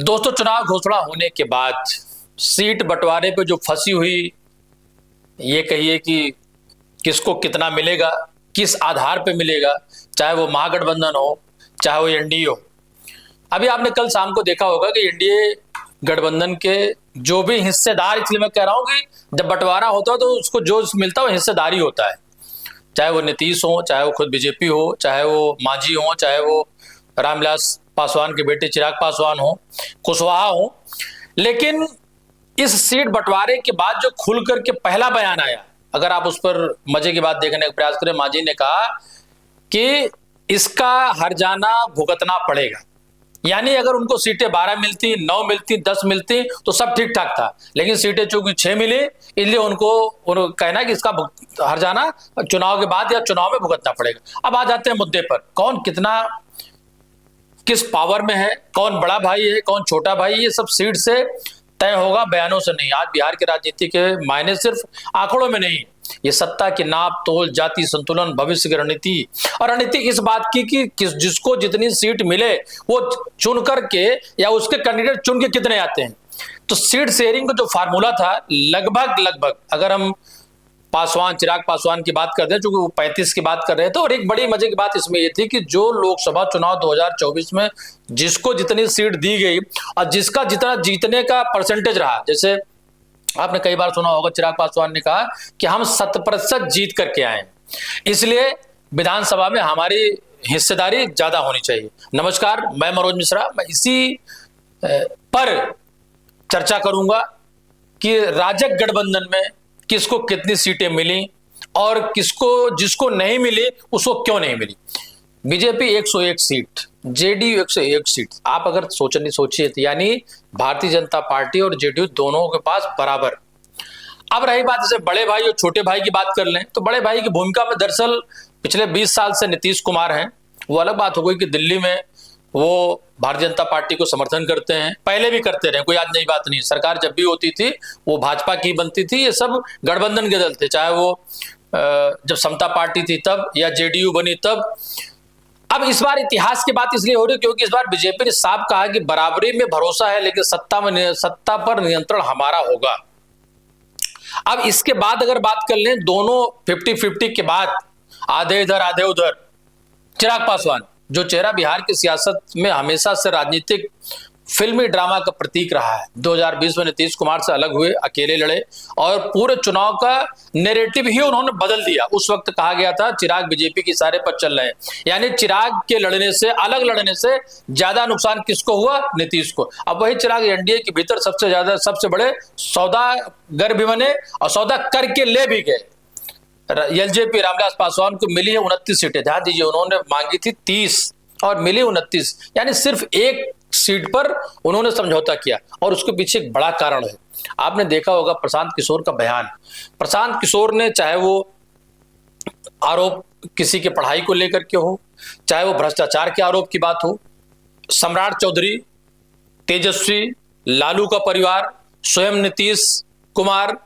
दोस्तों, चुनाव घोषणा होने के बाद सीट बंटवारे पे जो फंसी हुई, ये कहिए कि किसको कितना मिलेगा, किस आधार पे मिलेगा, चाहे वो महागठबंधन हो, चाहे वो एनडीए हो। अभी आपने कल शाम को देखा होगा कि एनडीए गठबंधन के जो भी हिस्सेदार, इसलिए मैं कह रहा हूं कि जब बंटवारा होता है तो उसको जो मिलता है वो हिस्सेदारी होता है, चाहे वो नीतीश हो, चाहे वो खुद बीजेपी हो, चाहे वो मांझी हो, चाहे वो रामविलास पासवान के बेटे चिराग पासवान हो, कुशवाहा हो। लेकिन इस सीट बंटवारे के बाद जो खुल करके पहला बयान आया, अगर आप उस पर मजे की बात देखने का प्रयास करें, मांझी ने कहा कि इसका हर्जाना भुगतना पड़ेगा। यानी अगर उनको सीटें 12 मिलती, 9 मिलती, 10 मिलती तो सब ठीक ठाक था, लेकिन सीटें चूंकि 6 मिली, इसलिए उनको कहना कि इसका हर्जाना चुनाव के बाद या चुनाव में भुगतना पड़ेगा। अब आ जाते हैं मुद्दे पर, कौन कितना किस पावर में है, कौन बड़ा भाई है, कौन छोटा भाई, ये सब सीट से तय होगा, बयानों से नहीं। आज बिहार की राजनीति के मायने सिर्फ आंकड़ों में नहीं, ये सत्ता की नाप तोल, जाति संतुलन, भविष्य की रणनीति। और रणनीति इस बात की कि जिसको जितनी सीट मिले वो चुन करके या उसके कैंडिडेट चुन के कितने आते हैं। तो सीट शेयरिंग का जो फार्मूला था, लगभग अगर हम पासवान, चिराग पासवान की बात करते हैं, चूंकि वो 35 की बात कर रहे थे, और एक बड़ी मजे की बात इसमें ये थी कि जो लोकसभा चुनाव 2024 में जिसको जितनी सीट दी गई और जिसका जितना जीतने का परसेंटेज रहा, जैसे आपने कई बार सुना होगा चिराग पासवान ने कहा कि हम 100% जीत करके आए, इसलिए विधानसभा में हमारी हिस्सेदारी ज्यादा होनी चाहिए। नमस्कार, मैं मनोज मिश्रा। मैं इसी पर चर्चा करूंगा कि राजग गठबंधन में किसको कितनी सीटें मिली और किसको जिसको नहीं मिली उसको क्यों नहीं मिली। BJP 101 seat, JDU 101 seat. आप अगर सोचिए तो यानी भारतीय जनता पार्टी और जेडीयू दोनों के पास बराबर। अब रही बात जैसे बड़े भाई और छोटे भाई की बात कर लें, तो बड़े भाई की भूमिका में दरअसल पिछले 20 साल से नीतीश कुमार हैं। वो अलग बात हो गई कि दिल्ली में वो भारतीय जनता पार्टी को समर्थन करते हैं, पहले भी करते रहे, कोई आज नई बात नहीं। सरकार जब भी होती थी वो भाजपा की बनती थी, ये सब गठबंधन के दल थे, चाहे वो जब समता पार्टी थी तब या जेडीयू बनी तब। अब इस बार इतिहास की बात इसलिए हो रही क्योंकि इस बार बीजेपी ने साफ कहा कि बराबरी में भरोसा है, लेकिन सत्ता पर नियंत्रण हमारा होगा। अब इसके बाद अगर बात कर लें, दोनों 50-50 के बाद आधे इधर आधे उधर, चिराग पासवान जो चेहरा बिहार की सियासत में हमेशा से राजनीतिक फिल्मी ड्रामा का प्रतीक रहा है, 2020 में नीतीश कुमार से अलग हुए, अकेले लड़े और पूरे चुनाव का नैरेटिव ही उन्होंने बदल दिया। उस वक्त कहा गया था चिराग बीजेपी की सारे पर चल रहे हैं, यानी चिराग के लड़ने से, अलग लड़ने से ज्यादा नुकसान किसको हुआ? नीतीश को। अब वही चिराग एनडीए के भीतर सबसे बड़े सौदागर भी बने और सौदा करके ले भी गए। एलजेपी रामविलास पासवान को मिली है 29 सीटें। ध्यान दीजिए, उन्होंने मांगी थी 30 और मिली 29, यानी सिर्फ एक सीट पर उन्होंने समझौता किया। और उसके पीछे एक बड़ा कारण है, आपने देखा होगा प्रशांत किशोर का बयान। प्रशांत किशोर ने, चाहे वो आरोप किसी के पढ़ाई को लेकर के हो, चाहे वो भ्रष्टाचार के आरोप की बात हो, सम्राट चौधरी, तेजस्वी, लालू का परिवार, स्वयं नीतीश कुमार,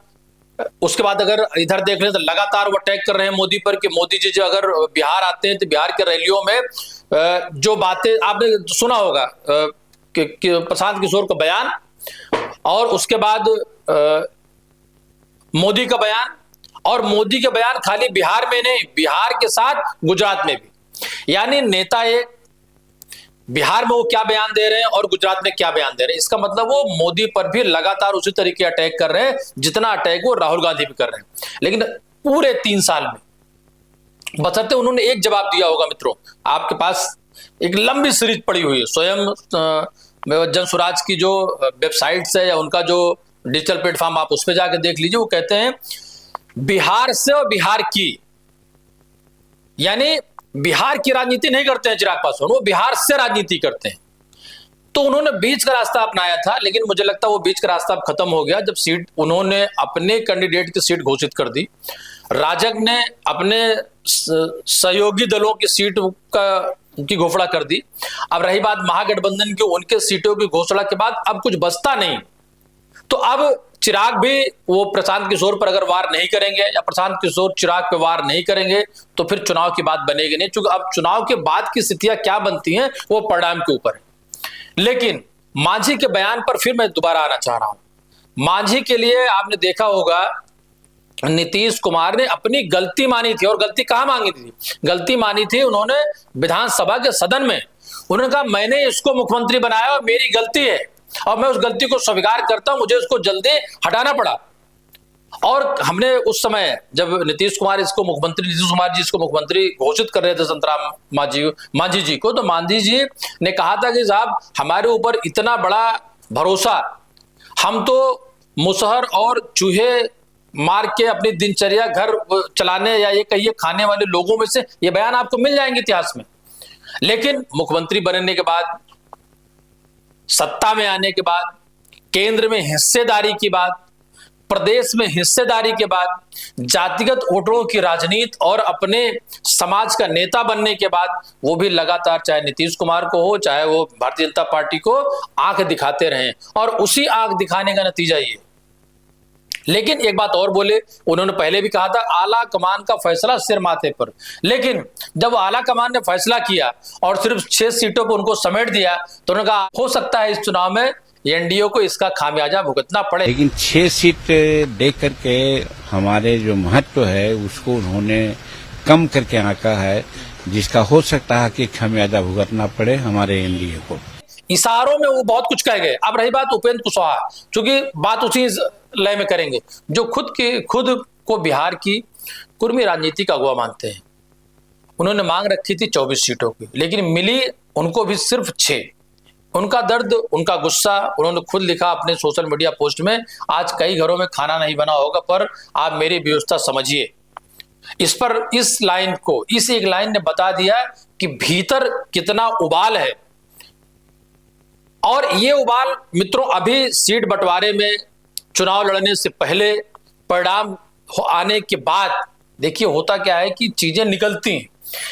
उसके बाद अगर इधर देख लें तो लगातार वो अटैक कर रहे हैं मोदी पर कि मोदी जी जो अगर बिहार आते हैं तो बिहार के रैलियों में जो बातें आपने सुना होगा कि प्रशांत किशोर का बयान, और उसके बाद मोदी का बयान। और मोदी के बयान खाली बिहार में नहीं, बिहार के साथ गुजरात में भी। यानी नेता एक बिहार में वो क्या बयान दे रहे हैं और गुजरात में क्या बयान दे रहे हैं, इसका मतलब वो मोदी पर भी लगातार उसी तरीके अटैक कर रहे हैं जितना अटैक वो राहुल गांधी भी कर रहे हैं। लेकिन पूरे 3 साल में बशर्ते उन्होंने एक जवाब दिया होगा। मित्रों, आपके पास एक लंबी सीरीज पड़ी हुई है, स्वयं जनसुराज की जो वेबसाइट्स है या उनका जो डिजिटल प्लेटफॉर्म, आप उस पर जाकर देख लीजिए। वो कहते हैं बिहार से और बिहार की, यानी बिहार की राजनीति नहीं करते हैं चिराग पासवान, वो बिहार से राजनीति करते हैं। तो उन्होंने बीच का रास्ता अपनाया था, लेकिन मुझे लगता है वो बीच का रास्ता अब खत्म हो गया जब सीट उन्होंने अपने कैंडिडेट की सीट घोषित कर दी। राजग ने अपने सहयोगी दलों की सीट की घोषणा कर दी। अब रही बात महागठबंधन की, उनके सीटों की घोषणा के बाद अब कुछ बचता नहीं। तो अब चिराग भी वो प्रशांत किशोर पर अगर वार नहीं करेंगे या प्रशांत किशोर चिराग पर वार नहीं करेंगे तो फिर चुनाव की बात बनेगी नहीं, क्योंकि अब चुनाव के बाद की स्थितियां क्या बनती हैं वो परिणाम के ऊपर है। लेकिन मांझी के बयान पर फिर मैं दोबारा आना चाह रहा हूं। मांझी के लिए आपने देखा होगा नीतीश कुमार ने अपनी गलती मानी थी, और गलती कहां मांगी थी? गलती मानी थी उन्होंने विधानसभा के सदन में। उन्होंने कहा मैंने इसको मुख्यमंत्री बनाया और मेरी गलती है, और मैं उस गलती को स्वीकार करता हूं, मुझे उसको जल्दी हटाना पड़ा। और हमने उस समय जब नीतीश कुमार जी इसको मुख्यमंत्री घोषित कर रहे थे संतराम मांझी जी को, तो मांझी जी ने कहा था कि साहब हमारे ऊपर इतना बड़ा भरोसा, हम तो मुसहर और चूहे मार के अपनी दिनचर्या घर चलाने या ये कहिए खाने वाले लोगों में से, ये बयान आपको मिल जाएंगे इतिहास में। लेकिन मुख्यमंत्री बनने के बाद, सत्ता में आने के बाद, केंद्र में हिस्सेदारी की बात, प्रदेश में हिस्सेदारी के बाद, जातिगत वोटरों की राजनीति और अपने समाज का नेता बनने के बाद, वो भी लगातार चाहे नीतीश कुमार को हो चाहे वो भारतीय जनता पार्टी को आंख दिखाते रहे, और उसी आंख दिखाने का नतीजा ये। लेकिन एक बात और बोले, उन्होंने पहले भी कहा था आला कमान का फैसला सिर माथे पर, लेकिन जब आला कमान ने फैसला किया और सिर्फ 6 सीटों पर उनको समेट दिया, तो उन्होंने कहा हो सकता है इस चुनाव में एनडीए को इसका खामियाजा भुगतना पड़े। लेकिन 6 सीट दे करके हमारे जो महत्व है उसको उन्होंने कम करके आंका है, जिसका हो सकता है कि खामियाजा भुगतना पड़े हमारे एनडीए को। इशारों में वो बहुत कुछ कह गए। अब रही बात उपेंद्र कुशवाहा, क्योंकि बात उसी लय में करेंगे, जो खुद को बिहार की कुर्मी राजनीति का अगुवा मानते हैं। उन्होंने मांग रखी थी 24 सीटों की, लेकिन मिली उनको भी सिर्फ 6। उनका दर्द, उनका गुस्सा उन्होंने खुद लिखा अपने सोशल मीडिया पोस्ट में। आज कई घरों में खाना नहीं बना होगा, पर आप मेरी व्यवस्था समझिए। इस पर इस एक लाइन ने बता दिया कि भीतर कितना उबाल है। और ये उबाल मित्रों अभी सीट बंटवारे में, चुनाव लड़ने से पहले, परिणाम आने के बाद देखिए होता क्या है कि चीजें निकलती हैं।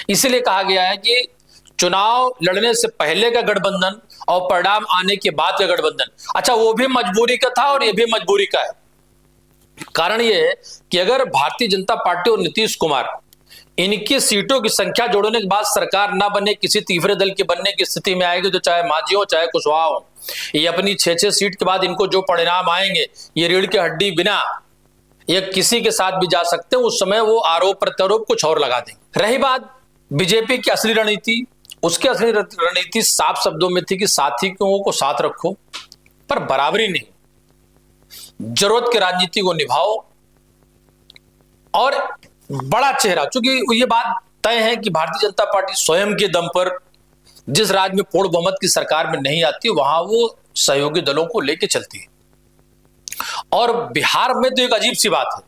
इसीलिए कहा गया है कि चुनाव लड़ने से पहले का गठबंधन और परिणाम आने के बाद का गठबंधन, अच्छा वो भी मजबूरी का था और ये भी मजबूरी का है। कारण ये है कि अगर भारतीय जनता पार्टी और नीतीश कुमार इनकी सीटों की संख्या जोड़ने के बाद सरकार ना बने, किसी तीसरे दल के बनने की स्थिति में आएगी, तो चाहे मांझी हो चाहे कुशवाहा हो, ये अपनी 6-6 सीट के बाद इनको जो परिणाम आएंगे, ये रीढ़ की हड्डी बिना ये किसी के साथ भी जा सकते हैं। उस समय वो आरोप प्रत्यारोप कुछ और लगा देंगे। रही बात बीजेपी की असली रणनीति, उसकी असली रणनीति साफ शब्दों में थी कि साथियों को साथ रखो पर बराबरी नहीं, जरूरत की राजनीति को निभाओ। और बड़ा चेहरा, क्योंकि ये बात तय है कि भारतीय जनता पार्टी स्वयं के दम पर जिस राज्य में पूर्ण बहुमत की सरकार में नहीं आती, वहां वो सहयोगी दलों को लेके चलती है। और बिहार में तो एक अजीब सी बात है,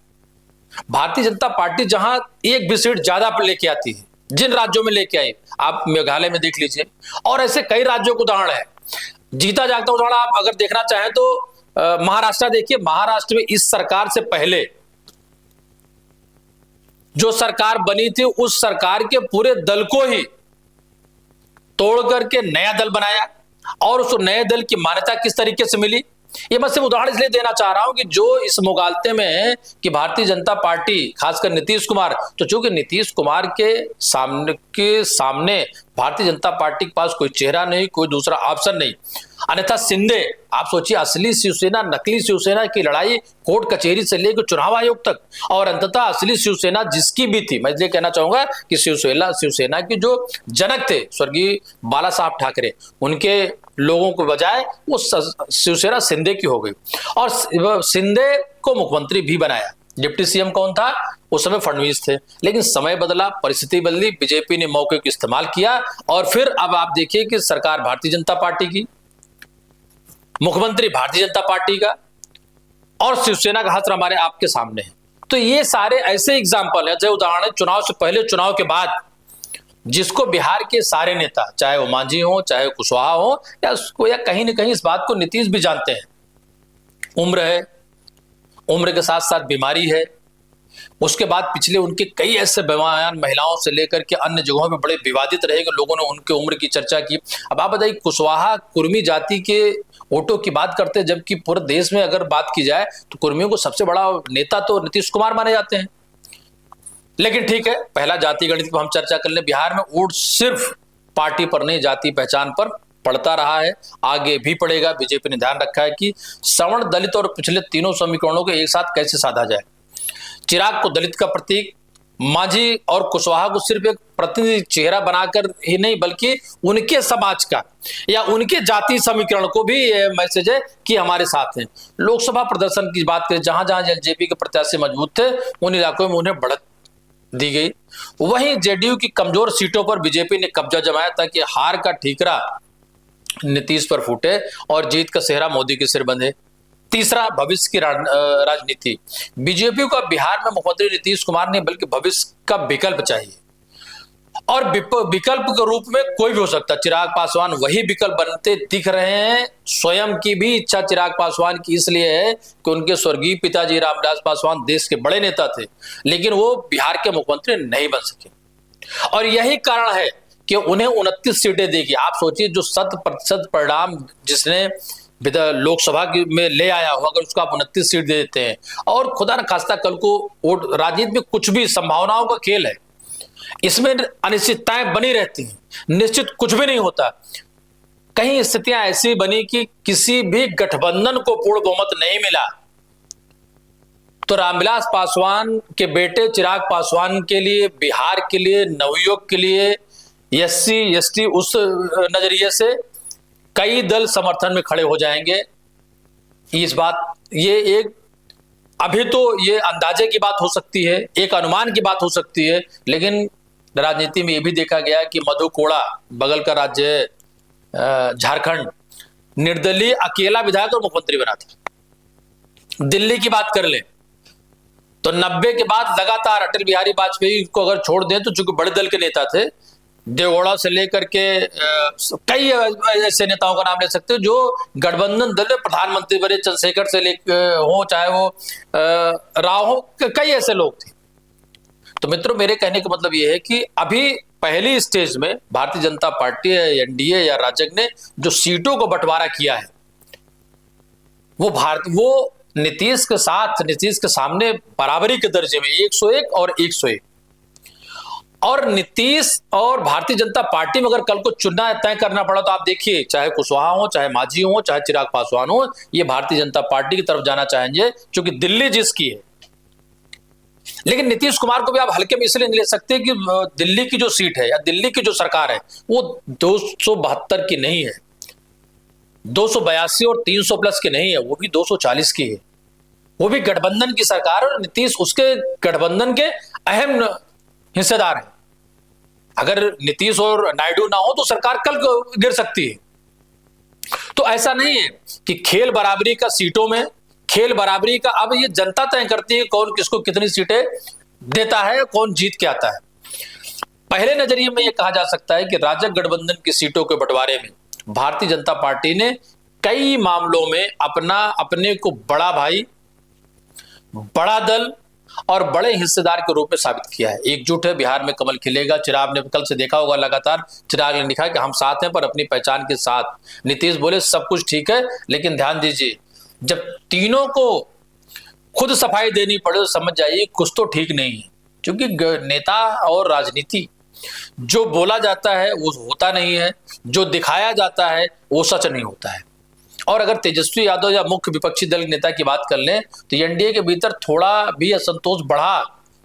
भारतीय जनता पार्टी जहां एक भी सीट ज्यादा लेके आती है, जिन राज्यों में लेके आई, आप मेघालय में देख लीजिए, और ऐसे कई राज्यों को उदाहरण है। जीता जागता उदाहरण आप अगर देखना चाहें तो महाराष्ट्र देखिए। महाराष्ट्र में इस सरकार से पहले जो सरकार बनी थी, उस सरकार के पूरे दल को ही तोड़ करके नया दल बनाया, और उस नए दल की मान्यता किस तरीके से मिली, ये मैं सिर्फ उदाहरण इसलिए देना चाह रहा हूं कि जो इस मुगालते में है कि भारतीय जनता पार्टी, खासकर नीतीश कुमार, तो चूंकि नीतीश कुमार के सामने भारतीय जनता पार्टी के पास कोई चेहरा नहीं, कोई दूसरा ऑप्शन नहीं। अन्यथा शिंदे, आप सोचिए, असली शिवसेना नकली शिवसेना की लड़ाई कोर्ट कचहरी से लेकर चुनाव आयोग तक, और अंततः असली शिवसेना जिसकी भी थी, मैं इसलिए कहना चाहूंगा कि शिवसेना के जो जनक थे स्वर्गीय बाला साहब ठाकरे, उनके लोगों के बजाय वो शिवसेना शिंदे की हो गई, और शिंदे को मुख्यमंत्री भी बनाया। डिप्टी सीएम कौन था? उस समय फडणवीस थे। लेकिन समय बदला, परिस्थिति बदली, बीजेपी ने मौके को इस्तेमाल किया, और फिर अब आप देखिए कि सरकार भारतीय जनता पार्टी की, मुख्यमंत्री भारतीय जनता पार्टी का, और शिवसेना का हाथ हमारे आपके सामने है। तो ये सारे ऐसे एग्जाम्पल है, जो उदाहरण है चुनाव से पहले, चुनाव के बाद, जिसको बिहार के सारे नेता, चाहे वो मांझी हो चाहे कुशवाहा हो, या उसको, या कहीं ना कहीं इस बात को नीतीश भी जानते हैं। उम्र है, उम्र के साथ साथ बीमारी है, उसके बाद पिछले उनके कई ऐसे बयान महिलाओं से लेकर के अन्य जगहों में बड़े विवादित रहे कि लोगों ने उनके उम्र की चर्चा की। अब आप बताइए, कुशवाहा कुर्मी जाति के वोटों की बात करते हैं, जबकि पूरे देश में अगर बात की जाए तो कुर्मियों को सबसे बड़ा नेता तो नीतीश कुमार माने जाते हैं। लेकिन ठीक है, पहला जाति गणित को हम चर्चा कर लें। बिहार में वोट सिर्फ पार्टी पर नहीं, जाति पहचान पर पड़ता रहा है, आगे भी पड़ेगा। बीजेपी ने ध्यान रखा है कि सवर्ण, दलित और पिछले तीनों समीकरणों को एक साथ कैसे साधा जाए। चिराग को दलित का प्रतीक, मांझी और कुशवाहा को सिर्फ एक प्रतिनिधि चेहरा बनाकर ही नहीं बल्कि उनके समाज का या उनके जाति समीकरण को भी ये मैसेज है कि हमारे साथ हैं। लोकसभा प्रदर्शन की बात करें, जहां जहां एलजेपी के प्रत्याशी मजबूत थे उन इलाकों में उन्हें बढ़त दी गई। वहीं जेडीयू की कमजोर सीटों पर बीजेपी ने कब्जा जमाया ताकि हार का ठीकरा नीतीश पर फूटे और जीत का सेहरा मोदी के सिर बंधे। तीसरा, भविष्य की राजनीति। बीजेपी को बिहार में मुख्यमंत्री नीतीश कुमार नहीं बल्कि भविष्य का विकल्प चाहिए, और विकल्प के रूप में कोई भी हो सकता है। चिराग पासवान वही विकल्प बनते दिख रहे हैं। स्वयं की भी इच्छा चिराग पासवान की इसलिए है कि उनके स्वर्गीय पिताजी रामविलास पासवान देश के बड़े नेता थे, लेकिन वो बिहार के मुख्यमंत्री नहीं बन सके, और यही कारण है कि उन्हें 29 सीटें देगी। आप सोचिए, जो 100% परिणाम जिसने लोकसभा में ले आया हो, अगर उसको आप 29 सीट दे देते हैं, और खुदा न खास्ता कल को वोट, राजनीति में कुछ भी संभावनाओं का खेल है, इसमें अनिश्चितताएं बनी रहती हैं, निश्चित कुछ भी नहीं होता। कहीं स्थितियां ऐसी बनी कि किसी भी गठबंधन को पूर्ण बहुमत नहीं मिला, तो रामविलास पासवान के बेटे चिराग पासवान के लिए, बिहार के लिए, नवयुवक के लिए, एससी एसटी, उस नजरिए से कई दल समर्थन में खड़े हो जाएंगे। इस बात, ये एक अभी तो ये अंदाजे की बात हो सकती है, एक अनुमान की बात हो सकती है, लेकिन राजनीति में ये भी देखा गया कि मधु कोड़ा, बगल का राज्य है झारखंड, निर्दलीय अकेला विधायक और मुख्यमंत्री बना था। दिल्ली की बात कर ले तो 90 के बाद लगातार अटल बिहारी वाजपेयी को अगर छोड़ दें तो चूंकि बड़े दल के नेता थे, देवगौड़ा से लेकर के कई ऐसे नेताओं का नाम ले सकते हो जो गठबंधन दल में प्रधानमंत्री बने, चंद्रशेखर से लेकर हो, चाहे वो राव हो, कई ऐसे लोग थे। तो मित्रों, मेरे कहने का मतलब ये है कि अभी पहली स्टेज में भारतीय जनता पार्टी या एनडीए या राजग ने जो सीटों को बंटवारा किया है, वो नीतीश के साथ, नीतीश के सामने बराबरी के दर्जे में 101 और 101, और नीतीश और भारतीय जनता पार्टी में अगर कल को चुनना तय करना पड़ा तो आप देखिए, चाहे कुशवाहा हो, चाहे मांझी हो, चाहे चिराग पासवान हो, ये भारतीय जनता पार्टी की तरफ जाना चाहेंगे क्योंकि दिल्ली जिसकी है। लेकिन नीतीश कुमार को भी आप हल्के में इसलिए नहीं ले सकते कि दिल्ली की जो सीट है या दिल्ली की जो सरकार है वो 272 की नहीं है, 282 और 300 प्लस की नहीं है, वो भी 240 की है। वो भी गठबंधन की सरकार, और नीतीश उसके गठबंधन के अहम हिस्सेदार है। अगर नीतीश और नायडू ना हो तो सरकार कल गिर सकती है। तो ऐसा नहीं है कि खेल बराबरी का, सीटों में खेल बराबरी का अब ये जनता तय करती है कौन किसको कितनी सीटें देता है, कौन जीत के आता है। पहले नजरिए में ये कहा जा सकता है कि राजग गठबंधन की सीटों के बंटवारे में भारतीय जनता पार्टी ने कई मामलों में अपने को बड़ा भाई, बड़ा दल और बड़े हिस्सेदार के रूप में साबित किया है। एकजुट है, बिहार में कमल खिलेगा। चिराग ने कल से देखा होगा, लगातार चिराग ने लिखा कि हम साथ हैं पर अपनी पहचान के साथ। नीतीश बोले सब कुछ ठीक है, लेकिन ध्यान दीजिए, जब तीनों को खुद सफाई देनी पड़े तो समझ जाइए कुछ तो ठीक नहीं है, क्योंकि नेता और राजनीति, जो बोला जाता है वो होता नहीं है, जो दिखाया जाता है वो सच नहीं होता है। और अगर तेजस्वी यादव या मुख्य विपक्षी दल नेता की बात कर लें तो एनडीए के भीतर थोड़ा भी असंतोष बढ़ा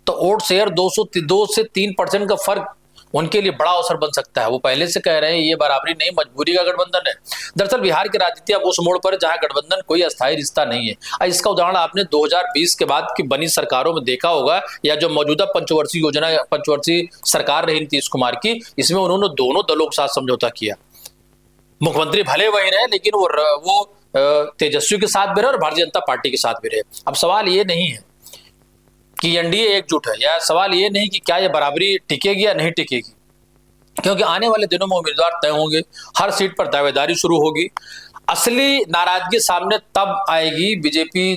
तो वोट शेयर 2 से 3% का फर्क उनके लिए बड़ा अवसर बन सकता है। वो पहले से कह रहे हैं ये बराबरी नहीं, मजबूरी का गठबंधन है। दरअसल बिहार की राजनीति अब उस मोड़ पर जहां गठबंधन कोई अस्थायी रिश्ता नहीं है। इसका उदाहरण आपने 2020 के बाद की बनी सरकारों में देखा होगा, या जो मौजूदा पंचवर्षीय योजना, पंचवर्षीय सरकार रही नीतीश कुमार की, इसमें उन्होंने दोनों दलों के साथ समझौता किया। मुख्यमंत्री भले वही रहे, लेकिन वो तेजस्वी के साथ भी रहे और भारतीय जनता पार्टी के साथ भी रहे। अब सवाल ये नहीं है कि एनडीए एकजुट है, या सवाल ये नहीं कि क्या ये बराबरी टिकेगी या नहीं टिकेगी, क्योंकि आने वाले दिनों में उम्मीदवार तय होंगे, हर सीट पर दावेदारी शुरू होगी। असली नाराजगी सामने तब आएगी, बीजेपी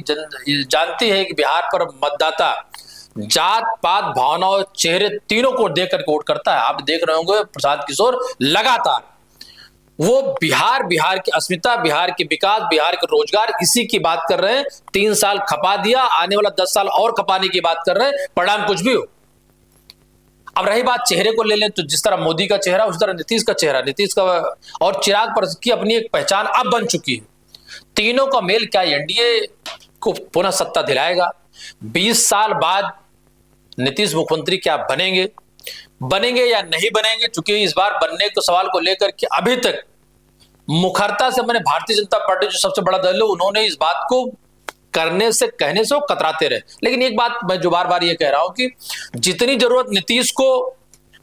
जानती है कि बिहार पर मतदाता जात पात, भावना और चेहरे तीनों को देख करके वोट करता है। आप देख रहे होंगे प्रशांत किशोर लगातार वो बिहार की अस्मिता, बिहार के विकास, बिहार के रोजगार, इसी की बात कर रहे हैं। 3 साल खपा दिया, आने वाला 10 साल और खपाने की बात कर रहे हैं, परिणाम कुछ भी हो। अब रही बात चेहरे को ले लें तो जिस तरह मोदी का चेहरा उस तरह नीतीश का चेहरा, नीतीश का और चिराग पासवान की अपनी एक पहचान अब बन चुकी है। तीनों का मेल क्या एनडीए को पुनः सत्ता दिलाएगा? 20 साल बाद नीतीश मुख्यमंत्री क्या बनेंगे या नहीं बनेंगे? चूंकि इस बार बनने के सवाल को लेकर के अभी तक मुखरता से मैंने भारतीय जनता पार्टी जो सबसे बड़ा दल है उन्होंने इस बात को कहने से वो कतराते रहे। लेकिन एक बात मैं जो बार बार ये कह रहा हूं कि जितनी जरूरत नीतीश को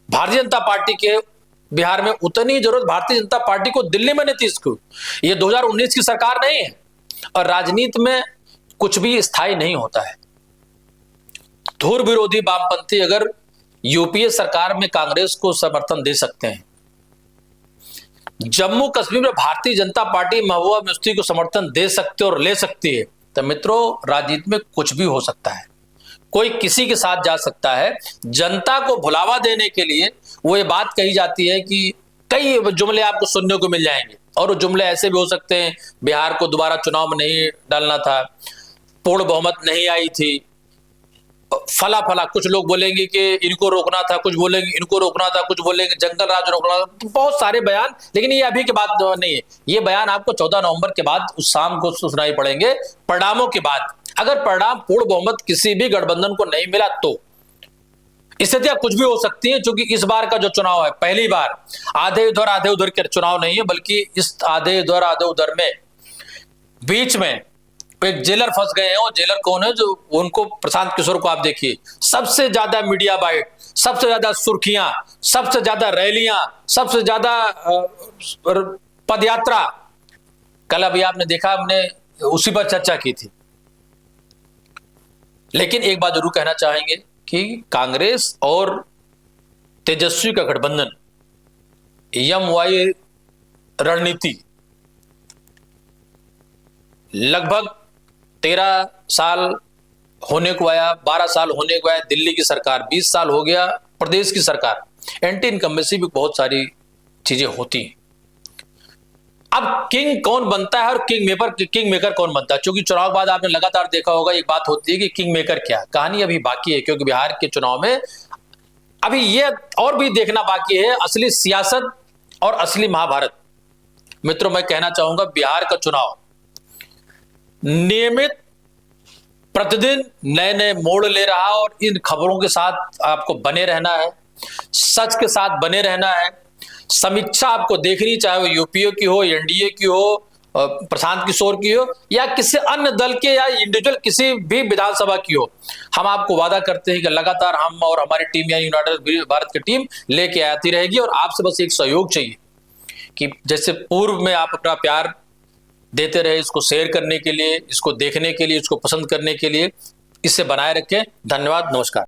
भारतीय जनता पार्टी के बिहार में, उतनी जरूरत भारतीय जनता पार्टी को दिल्ली में नीतीश को। ये 2019 की सरकार नहीं है और राजनीति में कुछ भी स्थायी नहीं होता है। धुर विरोधी वामपंथी अगर यूपीए सरकार में कांग्रेस को समर्थन दे सकते हैं, जम्मू कश्मीर में भारतीय जनता पार्टी महबूबा मुफ्ती को समर्थन दे सकते और ले सकती है, तो मित्रों राजनीति में कुछ भी हो सकता है। कोई किसी के साथ जा सकता है। जनता को भुलावा देने के लिए वो ये बात कही जाती है कि कई जुमले आपको सुनने को मिल जाएंगे और वो जुमले ऐसे भी हो सकते हैं, बिहार को दोबारा चुनाव में नहीं डालना था, पूर्ण बहुमत नहीं आई थी, फला फला। कुछ लोग बोलेंगे कि इनको रोकना था, कुछ बोलेंगे इनको रोकना था, कुछ बोलेंगे जंगल राज रोकना था, तो बहुत सारे बयान। लेकिन ये अभी के बाद नहीं है, ये बयान आपको 14 नवंबर के बाद उस शाम को सुनाई पड़ेंगे, परिणामों के बाद। अगर परिणाम पूर्ण बहुमत किसी भी गठबंधन को नहीं मिला तो स्थितियां कुछ भी हो सकती है, क्योंकि इस बार का जो चुनाव है पहली बार आधे उधर के चुनाव नहीं है, बल्कि इस आधे उधर में बीच में एक जेलर फंस गए हैं। और जेलर कौन है? जो उनको प्रशांत किशोर को आप देखिए, सबसे ज्यादा मीडिया बाइट, सबसे ज्यादा सुर्खियां, सबसे ज्यादा रैलियां, सबसे ज्यादा पदयात्रा। कल अभी आपने देखा, हमने उसी पर चर्चा की थी। लेकिन एक बात जरूर कहना चाहेंगे कि कांग्रेस और तेजस्वी का गठबंधन यमवाई रणनीति लगभग 13 साल होने को आया, 12 साल होने को आया। दिल्ली की सरकार 20 साल हो गया, प्रदेश की सरकार, एंटी इनकम्बेंसी भी बहुत सारी चीजें होती हैं। अब किंग कौन बनता है और किंग मेकर कौन बनता है? क्योंकि चुनाव के बाद आपने लगातार देखा होगा एक बात होती है कि किंग मेकर क्या, कहानी अभी बाकी है। क्योंकि बिहार के चुनाव में अभी ये और भी देखना बाकी है, असली सियासत और असली महाभारत। मित्रों मैं कहना चाहूंगा, बिहार का चुनाव नियमित प्रतिदिन नए नए मोड़ ले रहा और इन खबरों के साथ आपको बने रहना है, सच के साथ बने रहना है। समीक्षा आपको देखनी, चाहे वो यूपीए की हो, एनडीए की हो, प्रशांत किशोर की हो या किसी अन्य दल के या इंडिविजुअल किसी भी विधानसभा की हो। हम आपको वादा करते हैं कि लगातार हम और हमारी टीम यानी यूनाइटेड भारत की टीम लेके आती रहेगी। और आपसे बस एक सहयोग चाहिए कि जैसे पूर्व में आप अपना प्यार देते रहे, इसको शेयर करने के लिए, इसको देखने के लिए, इसको पसंद करने के लिए, इसे बनाए रखें। धन्यवाद, नमस्कार।